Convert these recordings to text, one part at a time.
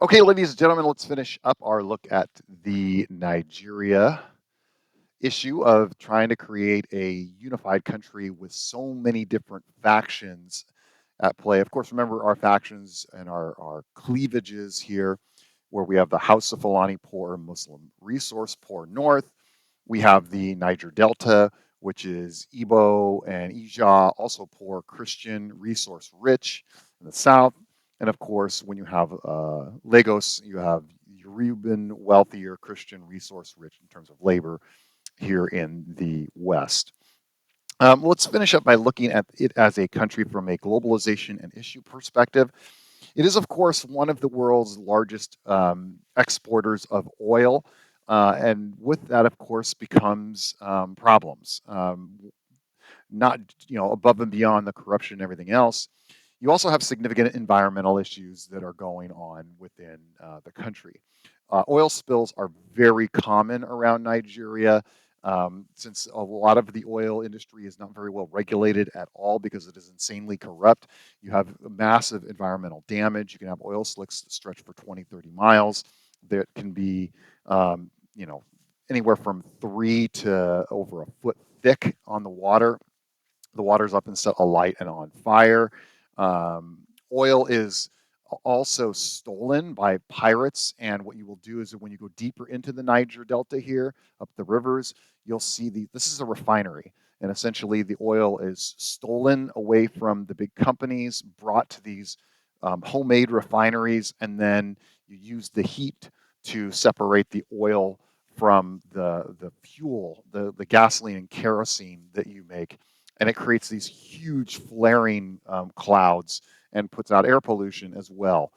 Okay, ladies and gentlemen, let's finish up our look at the Nigeria issue of trying to create a unified country with so many different factions at play. Of course, remember our factions and our cleavages here, where we have the House of Fulani Poor Muslim Resource Poor North. We have the Niger Delta, which is Igbo and Ija, also poor Christian, resource rich in the south. And of course, when you have Lagos, you have Yoruban, wealthier Christian, resource rich in terms of labor here in the West. Let's finish up by looking at it as a country from a globalization and issue perspective. It is, of course, one of the world's largest exporters of oil. And with that, of course, becomes problems. Not above and beyond the corruption and everything else. You also have significant environmental issues that are going on within the country. Oil spills are very common around Nigeria. Since a lot of the oil industry is not very well regulated at all because it is insanely corrupt, you have massive environmental damage. You can have oil slicks that stretch for 20, 30 miles. That can be, you know, anywhere from 3 to over a foot thick on the water. The water's up and set alight and on fire. Oil is also stolen by pirates, and what you will do is that when you go deeper into the Niger Delta here, up the rivers, you'll see this is a refinery, and essentially the oil is stolen away from the big companies, brought to these homemade refineries, and then you use the heat to separate the oil from the fuel, the gasoline and kerosene that you make, and it creates these huge flaring clouds and puts out air pollution as well.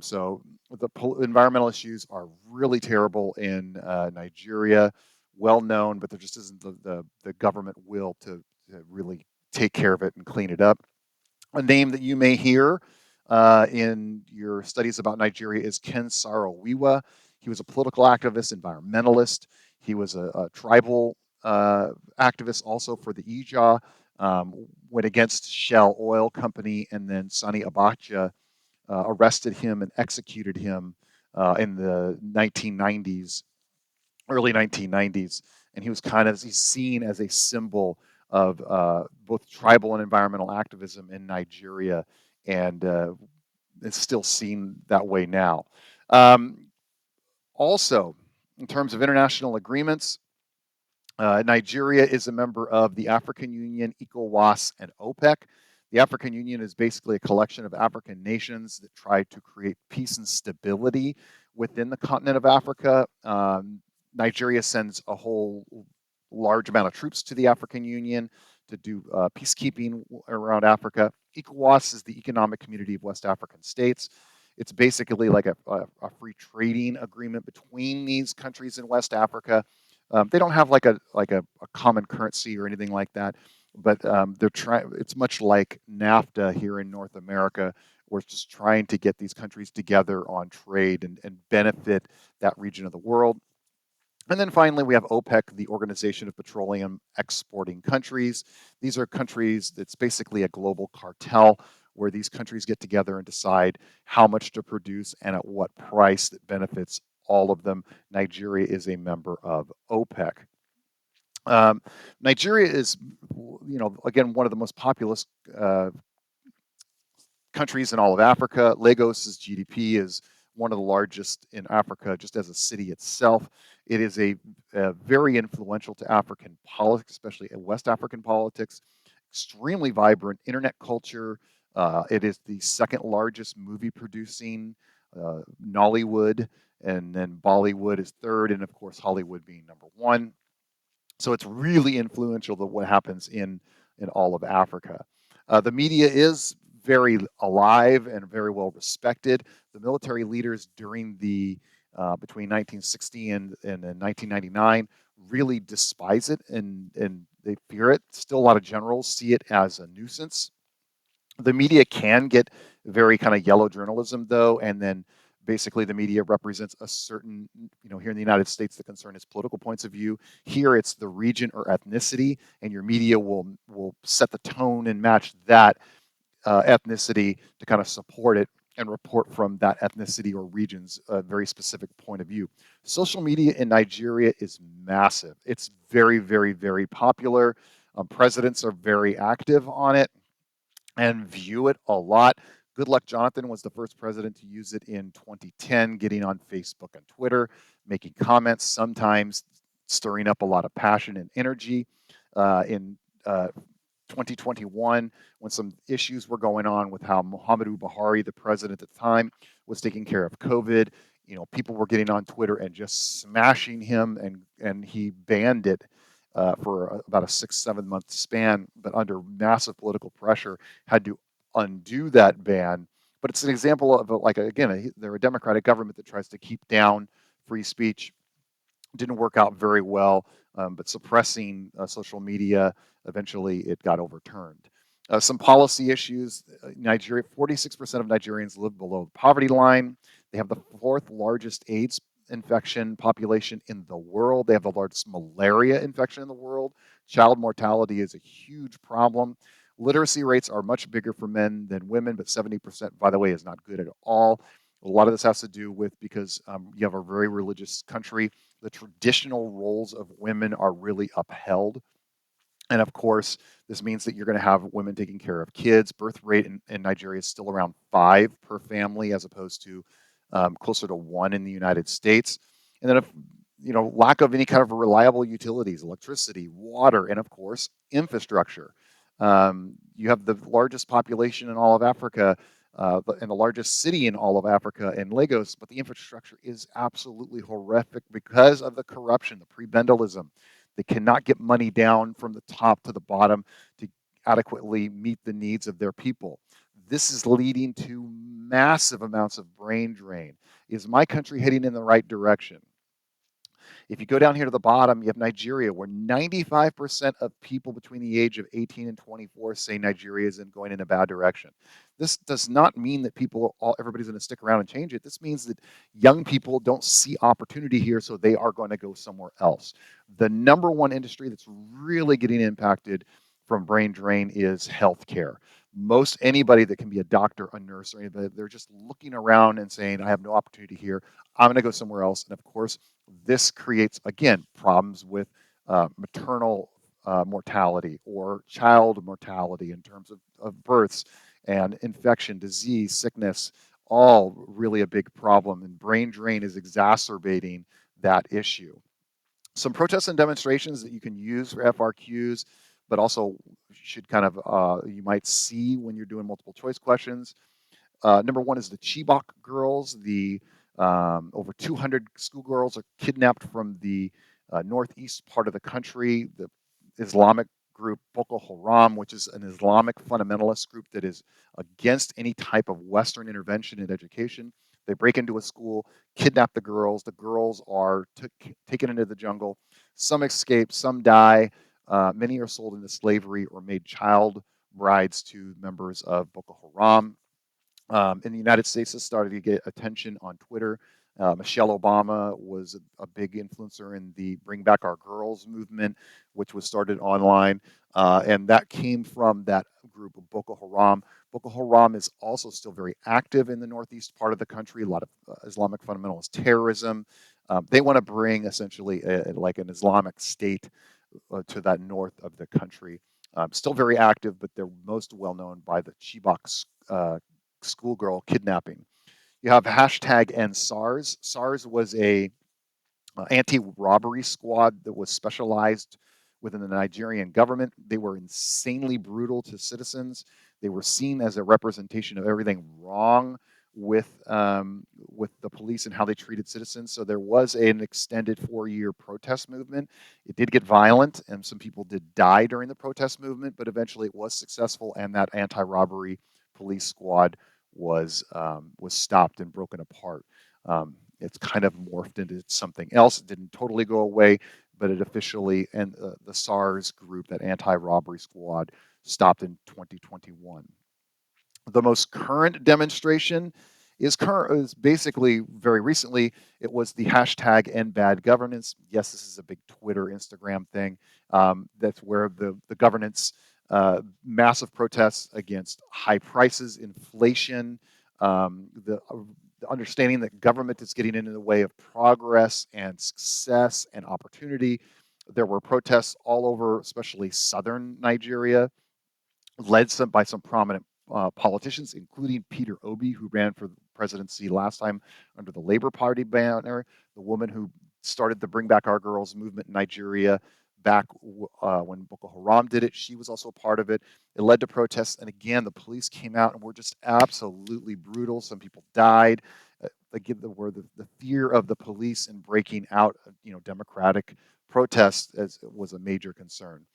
So the environmental issues are really terrible in Nigeria, well known, but there just isn't the government will to really take care of it and clean it up. A name that you may hear in your studies about Nigeria is Ken Saro-Wiwa. He was a political activist, environmentalist. He was a tribal activist also for the Ija, went against Shell Oil Company, and then Sani Abacha arrested him and executed him in the 1990s, early 1990s. And he's seen as a symbol of both tribal and environmental activism in Nigeria, and it's still seen that way now. Um, Also, in terms of international agreements, Nigeria is a member of the African Union, ECOWAS, and OPEC. The African Union is basically a collection of African nations that try to create peace and stability within the continent of Africa. Nigeria sends a whole large amount of troops to the African Union to do peacekeeping around Africa. ECOWAS is the Economic Community of West African States. It's basically like a free trading agreement between these countries in West Africa. They don't have like a common currency or anything like that, but they're trying. It's much like NAFTA here in North America. We're just trying to get these countries together on trade and benefit that region of the world. And then finally, we have OPEC, the Organization of Petroleum Exporting Countries. These are countries that's basically a global cartel where these countries get together and decide how much to produce and at what price that benefits all of them. Nigeria is a member of OPEC. Um, Nigeria is, again, one of the most populous countries in all of Africa. Lagos's GDP is one of the largest in Africa, just as a city itself. It is very influential to African politics, especially in West African politics. Extremely vibrant internet culture. It is the second largest movie producing Nollywood, and then Bollywood is third, and of course Hollywood being number one. So it's really influential to what happens in all of Africa. The media is very alive and very well respected. The military leaders during the between 1960 and 1999 really despise it and they fear it. Still, a lot of generals see it as a nuisance. The media can get very kind of yellow journalism though, and then basically the media represents a certain, here in the United States the concern is political points of view. Here it's the region or ethnicity, and your media will set the tone and match that ethnicity to kind of support it. and report from that ethnicity or region's very specific point of view. Social media in Nigeria is massive. It's very, very, very popular. Presidents are very active on it and view it a lot. Goodluck Jonathan was the first president to use it in 2010, getting on Facebook and Twitter, making comments, sometimes stirring up a lot of passion and energy. In 2021, when some issues were going on with how Muhammadu Buhari, the president at the time, was taking care of COVID, people were getting on Twitter and just smashing him, and he banned it for about a 6-7 month span, but under massive political pressure, had to undo that ban. But it's an example of, like, again, they're a democratic government that tries to keep down free speech. Didn't work out very well, but suppressing social media, eventually it got overturned. Some policy issues. Nigeria, 46% of Nigerians live below the poverty line. They have the fourth largest AIDS infection population in the world. They have the largest malaria infection in the world. Child mortality is a huge problem. Literacy rates are much bigger for men than women, but 70%, by the way, is not good at all. A lot of this has to do with because you have a very religious country. The traditional roles of women are really upheld. And of course, this means that you're going to have women taking care of kids. Birth rate in Nigeria is still around 5 per family, as opposed to closer to 1 in the United States. And then, lack of any kind of reliable utilities, electricity, water, and of course, infrastructure. You have the largest population in all of Africa, and the largest city in all of Africa in Lagos, but the infrastructure is absolutely horrific because of the corruption, the prebendalism. They cannot get money down from the top to the bottom to adequately meet the needs of their people. This is leading to massive amounts of brain drain. Is my country heading in the right direction? If you go down here to the bottom, you have Nigeria, where 95% of people between the age of 18 and 24 say Nigeria is going in a bad direction. This does not mean that everybody's going to stick around and change it. This means that young people don't see opportunity here, so they are going to go somewhere else. The number one industry that's really getting impacted from brain drain is healthcare. Most anybody that can be a doctor, a nurse, or anybody, they're just looking around and saying, I have no opportunity here. I'm going to go somewhere else. And of course, this creates, again, problems with maternal mortality or child mortality in terms of births and infection, disease, sickness, all really a big problem. And brain drain is exacerbating that issue. Some protests and demonstrations that you can use for FRQs, but also should kind of, you might see when you're doing multiple choice questions. Number one is the Chibok girls. The over 200 schoolgirls are kidnapped from the northeast part of the country. The Islamic group Boko Haram, which is an Islamic fundamentalist group that is against any type of Western intervention in education. They break into a school, kidnap the girls. The girls are taken into the jungle. Some escape, some die. Many are sold into slavery or made child brides to members of Boko Haram. In the United States, this started to get attention on Twitter. Michelle Obama was a big influencer in the Bring Back Our Girls movement, which was started online. And that came from that group of Boko Haram. Boko Haram is also still very active in the northeast part of the country, a lot of Islamic fundamentalist terrorism. They want to bring essentially like an Islamic state to that north of the country. Still very active, but they're most well known by the Chibok schoolgirl kidnapping. You have hashtag #EndSARS. SARS was a anti-robbery squad that was specialized within the Nigerian government. They were insanely brutal to citizens. They were seen as a representation of everything wrong with the police and how they treated citizens. So there was an extended 4-year protest movement. It did get violent, and some people did die during the protest movement, but eventually it was successful, and that anti-robbery police squad was stopped and broken apart. It's kind of morphed into something else. It didn't totally go away, but it officially, and the SARS group, that anti-robbery squad, stopped in 2021. The most current demonstration is basically very recently. It was the hashtag #EndBadGovernance. Yes, this is a big Twitter, Instagram thing. That's where the governance, massive protests against high prices, inflation, The understanding that government is getting in the way of progress and success and opportunity. There were protests all over, especially southern Nigeria, led by some prominent politicians, including Peter Obi, who ran for the presidency last time under the Labour Party banner, the woman who started the Bring Back Our Girls movement in Nigeria back when Boko Haram did it. She was also a part of it. It led to protests, and again, the police came out and were just absolutely brutal. Some people died. Again, the fear of the police in breaking out, democratic protests was a major concern.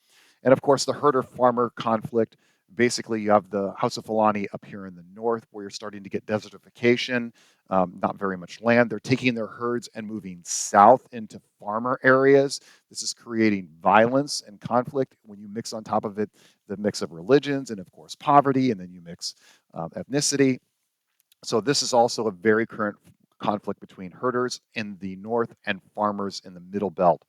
And of course, the herder farmer conflict. Basically, you have the House of Fulani up here in the north where you're starting to get desertification, not very much land. They're taking their herds and moving south into farmer areas. This is creating violence and conflict. When you mix on top of it the mix of religions and, of course, poverty, and then you mix ethnicity. So, this is also a very current conflict between herders in the north and farmers in the middle belt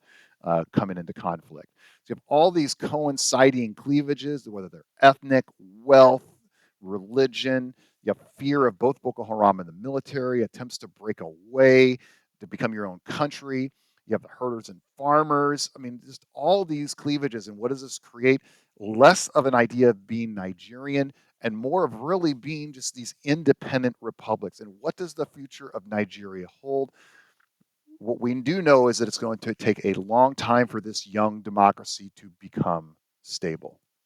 coming into conflict. So you have all these coinciding cleavages, whether they're ethnic, wealth, religion. You have fear of both Boko Haram and the military, attempts to break away, to become your own country. You have the herders and farmers. I mean, just all these cleavages. And what does this create? Less of an idea of being Nigerian and more of really being just these independent republics. And what does the future of Nigeria hold? What we do know is that it's going to take a long time for this young democracy to become stable.